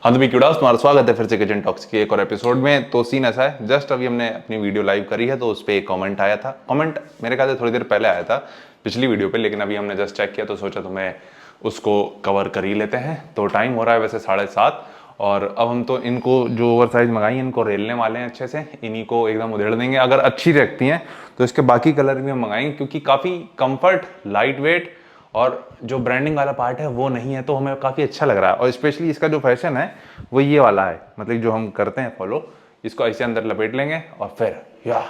हाँ तो क्यूडास, तुम्हारा स्वागत है फिर से किचन टॉक्स के एक और एपिसोड में। तो सीन ऐसा है, जस्ट अभी हमने अपनी वीडियो लाइव करी है तो उस पर एक कमेंट आया था। कमेंट मेरे ख्याल से थोड़ी देर पहले आया था पिछली वीडियो पे, लेकिन अभी हमने जस्ट चेक किया तो सोचा तुम्हें उसको कवर कर ही लेते हैं। तो टाइम हो रहा है वैसे 7:30 और अब हम तो इनको जो ओवर साइज मंगाई है इनको रेलने वाले हैं अच्छे से, इन्हीं को एकदम उधेड़ देंगे। अगर अच्छी रखती हैं तो इसके बाकी कलर भी हम मंगाएंगे, क्योंकि काफ़ी कंफर्ट, लाइट वेट और जो ब्रांडिंग वाला पार्ट है वो नहीं है, तो हमें काफ़ी अच्छा लग रहा है। और स्पेशली इसका जो फैशन है वो ये वाला है, मतलब जो हम करते हैं फॉलो, इसको ऐसे अंदर लपेट लेंगे और फिर या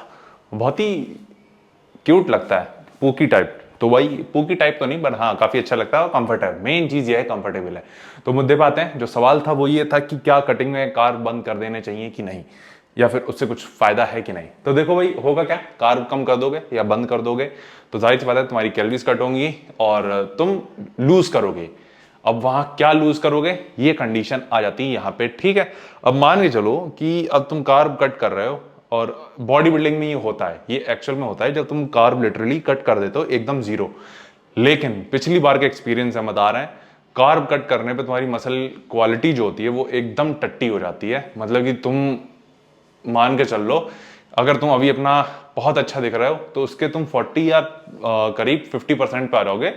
बहुत ही क्यूट लगता है, पूकी टाइप। तो वही पूकी टाइप तो नहीं, बट हाँ काफ़ी अच्छा लगता है और कंफर्ट है। मेन चीज़ ये है कंफर्टेबल है। तो मुद्दे पे आते हैं। जो सवाल था वो ये था कि क्या कटिंग में कार बंद कर देने चाहिए कि नहीं, या फिर उससे कुछ फायदा है कि नहीं। तो देखो भाई, होगा क्या, कार्ब कम कर दोगे या बंद कर दोगे तो जाहिर सी बात है तुम्हारी कैलोरीज कट होंगी और तुम लूज करोगे। अब वहां क्या लूज करोगे, ये कंडीशन आ जाती है यहाँ पे। ठीक है, अब मान के चलो कि अब तुम कार्ब कट कर रहे हो, और बॉडी बिल्डिंग में ये होता है, ये एक्चुअल में होता है जब तुम कार्ब लिटरली कट कर देते हो एकदम जीरो। लेकिन पिछली बार के एक्सपीरियंस हम बता रहे हैं, कार्ब कट करने पे तुम्हारी मसल क्वालिटी जो होती है वो एकदम टट्टी हो जाती है। मतलब कि तुम मान के चल लो, अगर तुम अभी अपना बहुत अच्छा दिख रहे हो तो उसके तुम 40 या करीब 50% पे आ जाओगे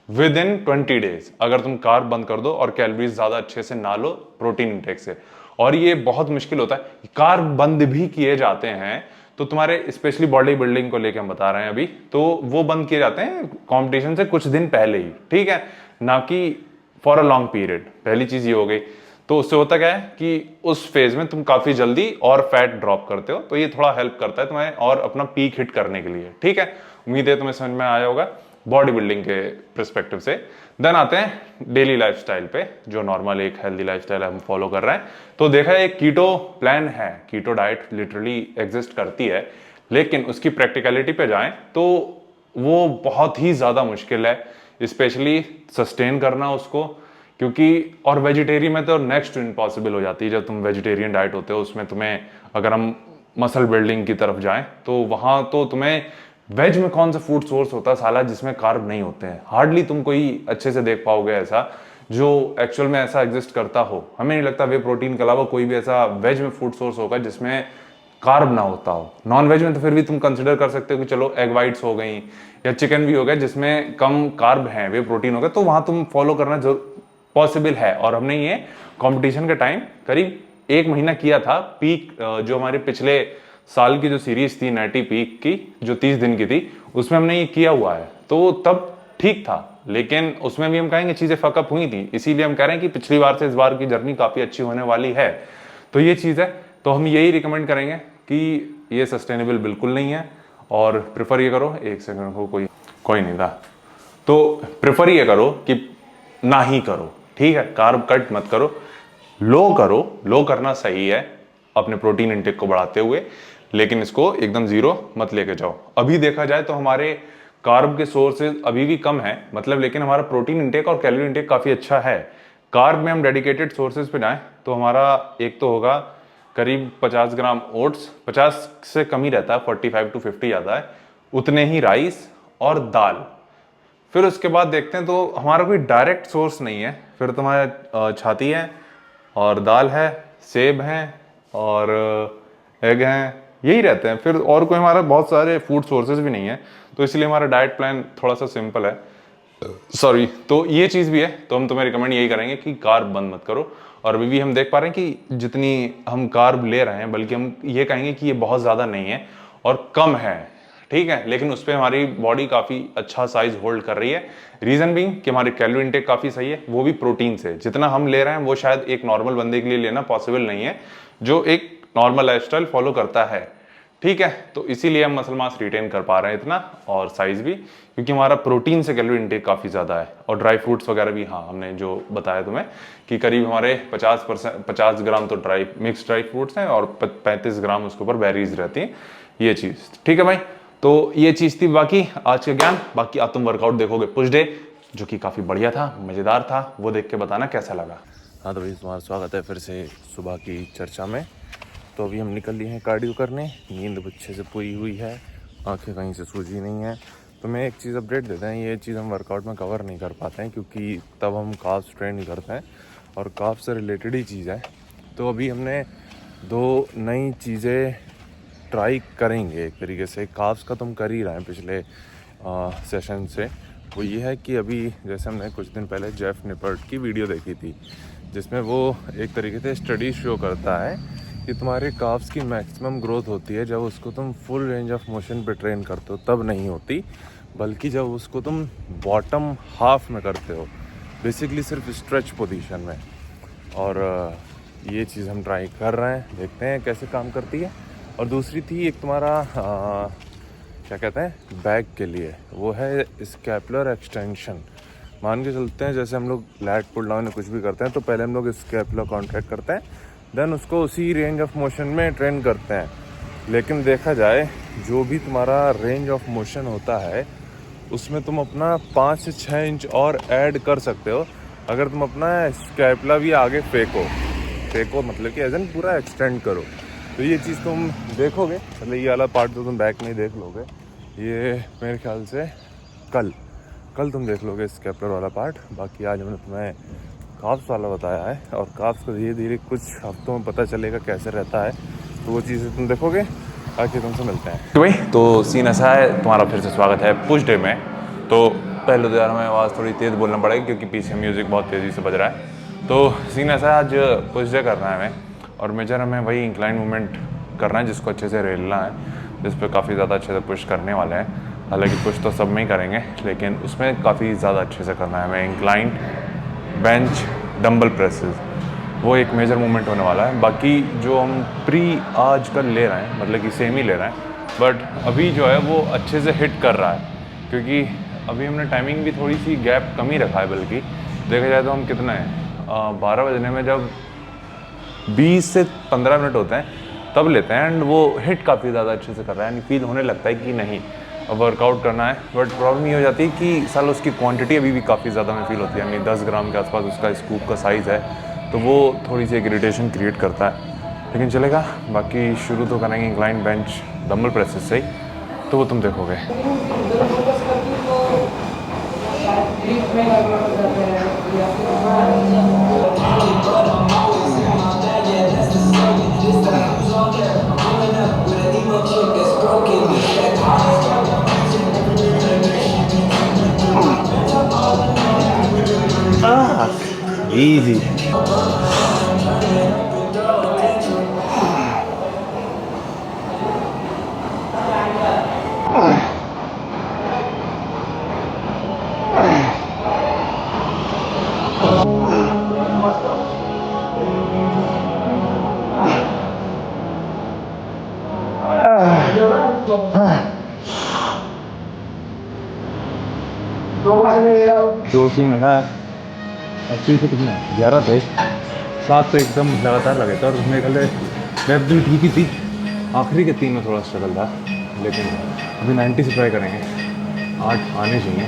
विद इन 20 डेज, अगर तुम कार्ब बंद कर दो और कैलोरीज ज्यादा अच्छे से ना लो प्रोटीन इंटेक से। और ये बहुत मुश्किल होता है। कार्ब बंद भी किए जाते हैं तो तुम्हारे स्पेशली बॉडी बिल्डिंग को लेकर हम बता रहे हैं अभी, तो वो बंद किए जाते हैं कंपटीशन से कुछ दिन पहले ही, ठीक है, ना कि फॉर अ लॉन्ग पीरियड। पहली चीज ये हो गई। तो उससे होता क्या है कि उस फेज में तुम काफी जल्दी और फैट ड्रॉप करते हो, तो ये थोड़ा हेल्प करता है तुम्हें और अपना पीक हिट करने के लिए। ठीक है, उम्मीद है तुम्हें समझ में आया होगा बॉडी बिल्डिंग के परस्पेक्टिव से। देन आते हैं डेली लाइफस्टाइल पे, जो नॉर्मल एक हेल्दी लाइफस्टाइल हम फॉलो कर रहे हैं। तो देखा है, एक कीटो प्लान है, कीटो डाइट लिटरली एग्जिस्ट करती है, लेकिन उसकी प्रैक्टिकलिटी पे जाएं तो वो बहुत ही ज्यादा मुश्किल है, स्पेशली सस्टेन करना उसको। क्योंकि और वेजिटेरियन में तो नेक्स्ट इम्पॉसिबल हो जाती है। जब तुम वेजिटेरियन डाइट होते हो उसमें तुम्हें, अगर हम मसल बिल्डिंग की तरफ जाएं तो वहां तो तुम्हें वेज में कौन सा फूड सोर्स होता है साला जिसमें कार्ब नहीं होते हैं। हार्डली तुम कोई अच्छे से देख पाओगे ऐसा जो एक्चुअल में ऐसा एग्जिस्ट करता हो। हमें नहीं लगता वे प्रोटीन के अलावा कोई भी ऐसा वेज में फूड सोर्स होगा जिसमें कार्ब ना होता हो। नॉन वेज में तो फिर भी तुम कंसिडर कर सकते हो कि चलो एग वाइट्स हो गई या चिकन भी हो गया जिसमें कम कार्ब है, वे प्रोटीन हो गया, तो वहां तुम फॉलो करना पॉसिबल है। और हमने ये कंपटीशन के टाइम करीब 1 महीना किया था। पीक जो हमारे पिछले साल की जो सीरीज थी नैटी पीक की, जो 30 दिन की थी, उसमें हमने ये किया हुआ है, तो तब ठीक था। लेकिन उसमें भी हम कहेंगे चीजें फकअप हुई थी, इसीलिए हम कह रहे हैं कि पिछली बार से इस बार की जर्नी काफी अच्छी होने वाली है। तो ये चीज है, तो हम यही रिकमेंड करेंगे कि ये सस्टेनेबल बिल्कुल नहीं है। और प्रेफर ये करो, एक सेकंड को, कोई कोई नहीं था, तो प्रेफर ये करो कि ना ही करो। ठीक है, कार्ब कट मत करो, लो करो। लो करना सही है अपने प्रोटीन इंटेक को बढ़ाते हुए, लेकिन इसको एकदम जीरो मत लेके जाओ। अभी देखा जाए तो हमारे कार्ब के सोर्सेज अभी भी कम है, मतलब, लेकिन हमारा प्रोटीन इंटेक और कैलोरी इंटेक काफी अच्छा है। कार्ब में हम डेडिकेटेड सोर्सेज पे जाएं तो हमारा एक तो होगा करीब 50 ग्राम ओट्स, 50 से कम ही रहता है, 45 to 50 आता है, उतने ही राइस और दाल। फिर उसके बाद देखते हैं, तो हमारा कोई डायरेक्ट सोर्स नहीं है। फिर तुम्हारा छाती है और दाल है, सेब हैं और एग हैं, यही रहते हैं। फिर और कोई हमारा बहुत सारे फूड सोर्सेज भी नहीं है, तो इसलिए हमारा डाइट प्लान थोड़ा सा सिंपल है। सॉरी, तो ये चीज़ भी है। तो हम तुम्हें रिकमेंड यही करेंगे कि कार्ब बंद मत करो। और अभी भी हम देख पा रहे हैं कि जितनी हम कार्ब ले रहे हैं, बल्कि हम ये कहेंगे कि ये बहुत ज़्यादा नहीं है और कम है, ठीक है, लेकिन उस पर हमारी बॉडी काफ़ी अच्छा साइज होल्ड कर रही है। रीज़न बीइंग कि हमारी कैलोरी इंटेक काफ़ी सही है, वो भी प्रोटीन से। जितना हम ले रहे हैं वो शायद एक नॉर्मल बंदे के लिए लेना पॉसिबल नहीं है, जो एक नॉर्मल लाइफस्टाइल फॉलो करता है। ठीक है, तो इसीलिए हम मसल मास रिटेन कर पा रहे हैं इतना, और साइज भी, क्योंकि हमारा प्रोटीन से कैलोरी इंटेक काफ़ी ज़्यादा है। और ड्राई फ्रूट्स वगैरह भी, हाँ, हमने जो बताया तुम्हें कि करीब हमारे 50 ग्राम तो मिक्स ड्राई फ्रूट्स हैं और 35 ग्राम उसके ऊपर बेरीज रहती हैं, ये चीज़। ठीक है भाई, तो ये चीज़ थी बाकी आज का ज्ञान। बाकी आज तुम वर्कआउट देखोगे पुश डे, जो कि काफ़ी बढ़िया था, मज़ेदार था, वो देख के बताना कैसा लगा। हाँ तो भाई, तुम्हारा स्वागत है फिर से सुबह की चर्चा में। तो अभी हम निकल लिए हैं कार्डियो करने। नींद अच्छे से पूरी हुई है, आंखें कहीं से सूजी नहीं है। तो मैं एक चीज़ अपडेट देते हैं, ये चीज़ हम वर्कआउट में कवर नहीं कर पाते हैं क्योंकि तब हम काफ्स ट्रेन नहीं करते हैं और काफ से रिलेटेड ही चीज़ है। तो अभी हमने 2 नई चीज़ें ट्राई करेंगे एक तरीके से। काफ्स का तुम कर ही रहे हैं पिछले सेशन से। वो ये है कि अभी जैसे हमने कुछ दिन पहले जेफ निपर्ट की वीडियो देखी थी, जिसमें वो एक तरीके से स्टडी शो करता है कि तुम्हारे काफ्स की मैक्सिमम ग्रोथ होती है जब उसको तुम फुल रेंज ऑफ मोशन पे ट्रेन करते हो, तब नहीं होती, बल्कि जब उसको तुम बॉटम हाफ में करते हो, बेसिकली सिर्फ स्ट्रेच पोजीशन में। और ये चीज़ हम ट्राई कर रहे हैं, देखते हैं कैसे काम करती है। और दूसरी थी एक तुम्हारा क्या कहते हैं बैक के लिए, वो है स्कैपुलर एक्सटेंशन। मान के चलते हैं जैसे हम लोग लैट पुल डाउन या कुछ भी करते हैं तो पहले हम लोग स्कैपुलर कॉन्ट्रैक्ट करते हैं, देन उसको उसी रेंज ऑफ मोशन में ट्रेन करते हैं। लेकिन देखा जाए जो भी तुम्हारा रेंज ऑफ मोशन होता है उसमें तुम अपना 5 से 6 इंच और ऐड कर सकते हो अगर तुम अपना स्कैपुला भी आगे फेंको मतलब कि एजन पूरा एक्सटेंड करो। तो ये चीज़ तुम देखोगे, मतलब ये वाला पार्ट तो तुम बैक में ही देख लोगे, ये मेरे ख्याल से कल तुम देख लोगे स्कैपुलर वाला पार्ट। बाकी आज हमने तुम्हें काफ्स वाला बताया है और काफ्स को धीरे धीरे कुछ हफ्तों में पता चलेगा कैसे रहता है, तो वो चीज़ें तुम देखोगे। आके तुमसे मिलते हैं। तो भाई तो सीन ऐसा है, तुम्हारा फिर से स्वागत है पुश डे में। तो पहले तो यार हमें आवाज़ थोड़ी तेज़ बोलना पड़ेगी क्योंकि पीछे म्यूज़िक बहुत तेज़ी से बज रहा है। तो सीन ऐसा है, आज पुश डे करना है हमें और मेजर हमें वही इंक्लाइन मूवमेंट करना है जिसको अच्छे से रेलना है, जिस पर काफ़ी ज़्यादा अच्छे से पुश करने वाले हैं। हालांकि पुश तो सब में ही करेंगे लेकिन उसमें काफ़ी ज़्यादा अच्छे से करना है हमें। इंक्लाइन बेंच डंबल प्रेसेस, वो एक मेजर मूवमेंट होने वाला है। बाकी जो हम प्री आज कल ले रहे हैं मतलब कि सेम ही ले रहे हैं, बट अभी जो है वो अच्छे से हिट कर रहा है क्योंकि अभी हमने टाइमिंग भी थोड़ी सी गैप कम ही रखा है। बल्कि देखा जाए तो हम कितना है 12 बजने में जब 20 से 15 मिनट होते हैं तब लेते हैं एंड वो हिट काफ़ी ज़्यादा अच्छे से कर रहा है। यानी फील होने लगता है कि नहीं अब वर्कआउट करना है, बट प्रॉब्लम ये हो जाती है कि साल उसकी क्वांटिटी अभी भी काफ़ी ज़्यादा हमें फील होती है। यानी 10 ग्राम के आसपास उसका स्कूप का साइज़ है, तो वो थोड़ी सी एक इरिटेशन क्रिएट करता है, लेकिन चलेगा। बाकी शुरू तो करेंगे इंक्लाइन बेंच डंबल प्रेसेस से ही, तो वो तुम देखोगे। Easy. जो सीन लगा एक्चुअली तो कितना 11 थे, 7 तो एकदम लगातार लगे थे और उसमें कल वेब भी ठीक ही थी। आखिरी के 3 में थोड़ा स्ट्रगल था, लेकिन अभी 90 से ट्राई करेंगे। 8 आने चाहिए,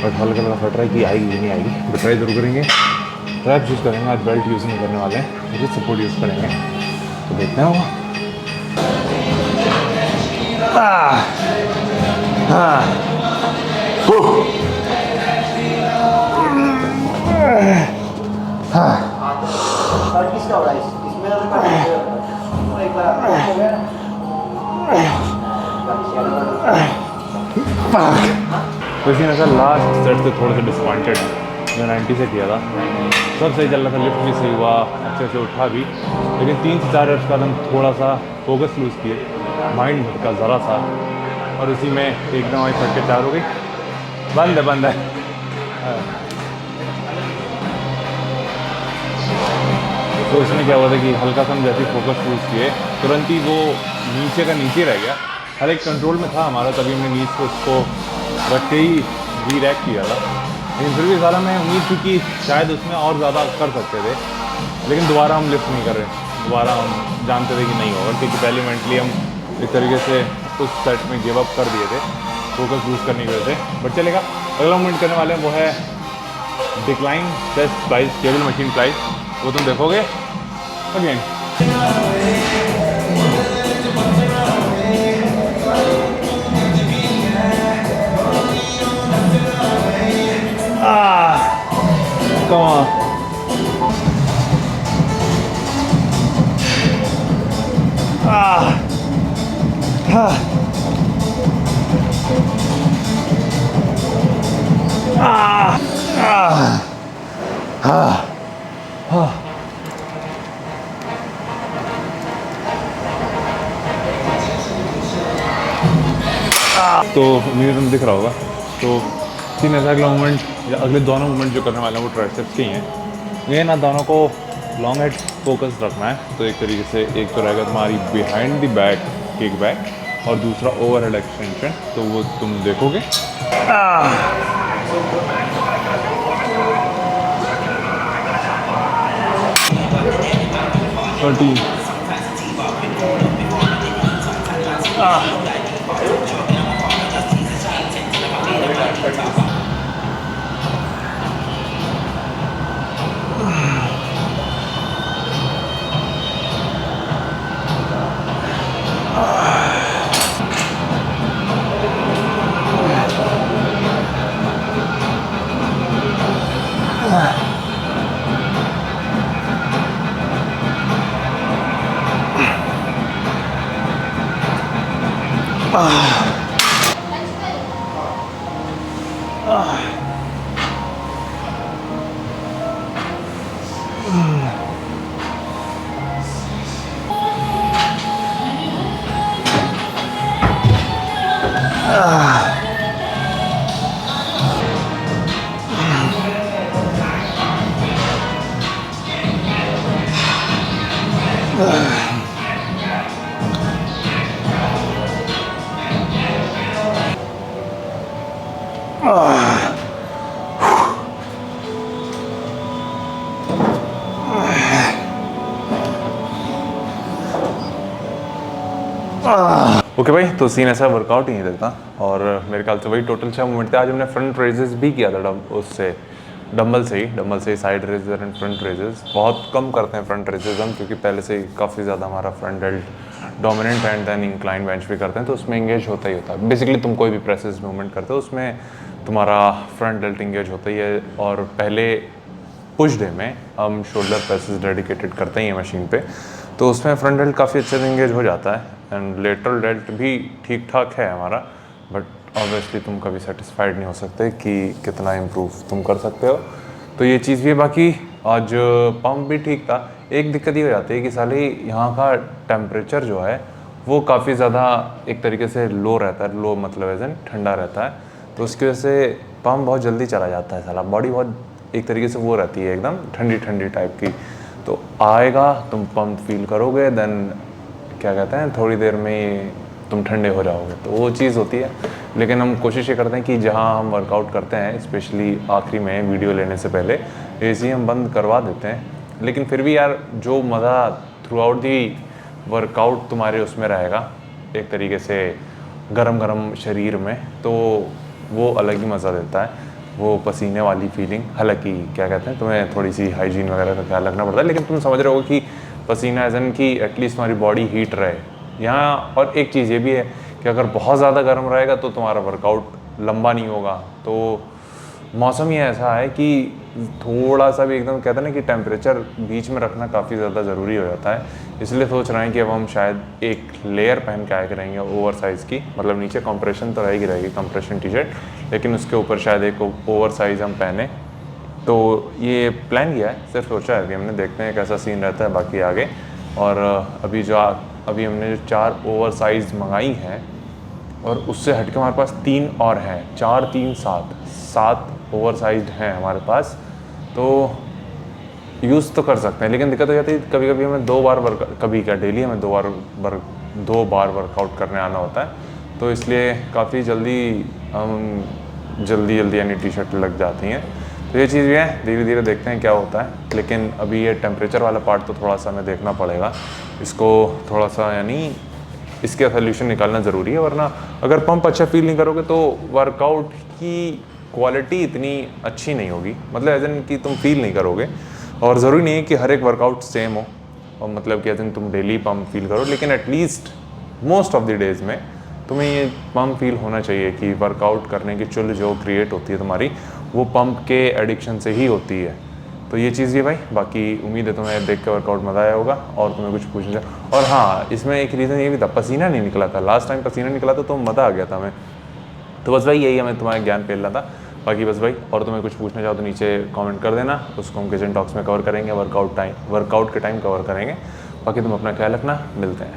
बट हल्का हल्का ट्राई की आएगी कि नहीं आएगी, बट ट्राई जरूर करेंगे। ट्रैप यूज़ करेंगे, आज बेल्ट यूज़ नहीं करने वाले हैं, मुझे सपोर्ट यूज़ करेंगे, तो देखते हैं वो। वैसे ऐसा लास्ट सेट से थोड़े से डिसपॉइंटेड है। मैं 90 से किया था, सब सही चल रहा था, लिफ्ट भी सही हुआ, अच्छे से उठा भी, लेकिन 3 से 4 रेप्स का हम थोड़ा सा फोकस लूज़ किए, माइंड भटका ज़रा सा, और उसी में एकदम आई फट के 4 हो गई। बंद है। तो उसमें क्या हुआ था कि हल्का सा हम जैसे फोकस लूज़ किए तुरंत ही वो नीचे का नीचे रह गया। हर एक कंट्रोल में था हमारा, तभी हमने नीच को उसको रख के ही रीरैक किया था। लेकिन फिर भी ज़्यादा मैं उम्मीद थी कि शायद उसमें और ज़्यादा कर सकते थे, लेकिन दोबारा हम लिफ्ट नहीं कर रहे। दोबारा हम जानते थे कि नहीं होगा, क्योंकि पहले मेंटली हम एक तरीके से उस सेट में गिव अप कर दिए थे फोकस लूज़ करने की वजह से। बट चलेगा, अगला मूवमेंट करने वाले हैं वो है decline chest flies cable machine flies, वो तुम देखोगे अगेन। Come on. तो उम्मीद तुम दिख रहा होगा। तो तीन ऐसा अगला मूवमेंट या अगले दोनों मूवमेंट जो करने वाले हैं वो ट्राइसेप्स के ही हैं। ये ना दोनों को लॉन्ग हेड फोकस रखना है। तो एक तरीके से एक तो रहेगा तुम्हारी behind the back kick back और दूसरा ओवर हेड एक्सटेंशन। तो वो तुम देखोगे। 13 ओके भाई, तो सीन ऐसा वर्कआउट ही नहीं देता। और मेरे ख्याल से वही टोटल 6 मूवमेंट थे। आज हमने फ्रंट रेजेस भी किया था उससे डंबल से ही side raiser and front raises. बहुत कम करते हैं फ्रंट रेजेस हम, क्योंकि पहले से ही काफ़ी ज़्यादा हमारा front delt dominant and then incline bench भी करते हैं, तो उसमें इंगेज होता ही होता है। बेसिकली तुम कोई भी प्रेसेस मूवमेंट करते हो उसमें तुम्हारा फ्रंट डेल्ट इंगेज होता ही है। और पहले पुश डे में हम शोल्डर प्रेसेस डेडिकेटेड करते हैं ये मशीन पे, तो उसमें फ्रंट डेल्ट काफ़ी अच्छे से इंगेज हो जाता है एंड लेटरल डेल्ट भी ठीक ठाक है हमारा। बट ऑब्वियसली तुम कभी सेटिस्फाइड नहीं हो सकते कि कितना इम्प्रूव तुम कर सकते हो। तो ये चीज़ भी है। बाकी आज पंप भी ठीक था। एक दिक्कत ये हो जाती है कि साली यहाँ का टेम्परेचर जो है वो काफ़ी ज़्यादा एक तरीके से लो रहता है। लो मतलब एज एन ठंडा रहता है, तो उसकी वजह से पंप बहुत जल्दी चला जाता है। साला बॉडी बहुत एक तरीके से वो रहती है एकदम ठंडी ठंडी टाइप की। तो आएगा तुम पंप फील करोगे, देन क्या कहते हैं थोड़ी देर में तुम ठंडे हो जाओगे, तो वो चीज़ होती है। लेकिन हम कोशिश ये करते हैं कि जहाँ हम वर्कआउट करते हैं, स्पेशली आखिरी में वीडियो लेने से पहले एसी हम बंद करवा देते हैं। लेकिन फिर भी यार जो मज़ा थ्रू आउट दी वर्कआउट तुम्हारे उसमें रहेगा एक तरीके से गरम गरम शरीर में, तो वो अलग ही मज़ा देता है। वो पसीने वाली फीलिंग, हालांकि क्या कहते हैं तुम्हें थोड़ी सी हाइजीन वगैरह का ख्याल रखना पड़ता है, लेकिन तुम समझ रहे हो कि पसीना एजन की एटलीस्ट तुम्हारी बॉडी हीट रहे यहाँ। और एक चीज़ ये भी है कि अगर बहुत ज़्यादा गर्म रहेगा तो तुम्हारा वर्कआउट लंबा नहीं होगा। तो मौसम ही ऐसा है कि थोड़ा सा भी एकदम कहते हैं ना कि टेम्परेचर बीच में रखना काफ़ी ज़्यादा ज़रूरी हो जाता है। इसलिए सोच रहे हैं कि अब हम शायद एक लेयर पहन के आए करेंगे ओवर साइज़ की, मतलब नीचे कंप्रेशन तो रहेगी कंप्रेशन टी शर्ट, लेकिन उसके ऊपर शायद एक ओवर साइज़ हम पहने। तो ये प्लान किया है, सिर्फ सोचा है अभी हमने, देखते हैं कैसा सीन रहता है बाकी आगे। और अभी हमने जो 4 ओवर साइज़ मंगाई हैं और उससे हट के हमारे पास 3 और हैं, 4 3 7 ओवर साइज्ड हैं हमारे पास। तो यूज़ तो कर सकते हैं, लेकिन दिक्कत हो जाती है कभी कभी हमें 2 बार कभी क्या डेली हमें 2 बार वर्कआउट करने आना होता है। तो इसलिए काफ़ी जल्दी यानी टी शर्ट लग जाती हैं। तो ये चीज़ भी है, धीरे धीरे देखते हैं क्या होता है। लेकिन अभी ये टेम्परेचर वाला पार्ट तो थोड़ा सा हमें देखना पड़ेगा, इसको थोड़ा सा यानी इसके सोल्यूशन निकालना ज़रूरी है। वरना अगर पंप अच्छा फील नहीं करोगे तो वर्कआउट की क्वालिटी इतनी अच्छी नहीं होगी, मतलब एज इन कि तुम फील नहीं करोगे। और ज़रूरी नहीं है कि हर एक वर्कआउट सेम हो, और मतलब कि एज इन तुम डेली पंप फील करो, लेकिन at least most of the days में तुम्हें ये पंप फील होना चाहिए कि वर्कआउट करने की चुल जो क्रिएट होती है तुम्हारी, वो पंप के एडिक्शन से ही होती है। तो ये चीज़ ये भाई, बाकी उम्मीद है तुम्हें देख के वर्कआउट मज़ा आया होगा और तुम्हें कुछ पूछना चाहिए। और हाँ, इसमें एक रीज़न ये भी था, पसीना नहीं निकला था। लास्ट टाइम पसीना निकला था तो मज़ा आ गया था हमें। तो बस भाई यही है, मैं तुम्हारा ज्ञान फैल रहा था। बाकी बस भाई, और तुम्हें कुछ पूछना चाहो तो नीचे कमेंट कर देना, उसको हम किचन टॉक्स में कवर करेंगे, वर्कआउट के टाइम कवर करेंगे। बाकी तुम अपना ख्याल रखना, मिलते हैं।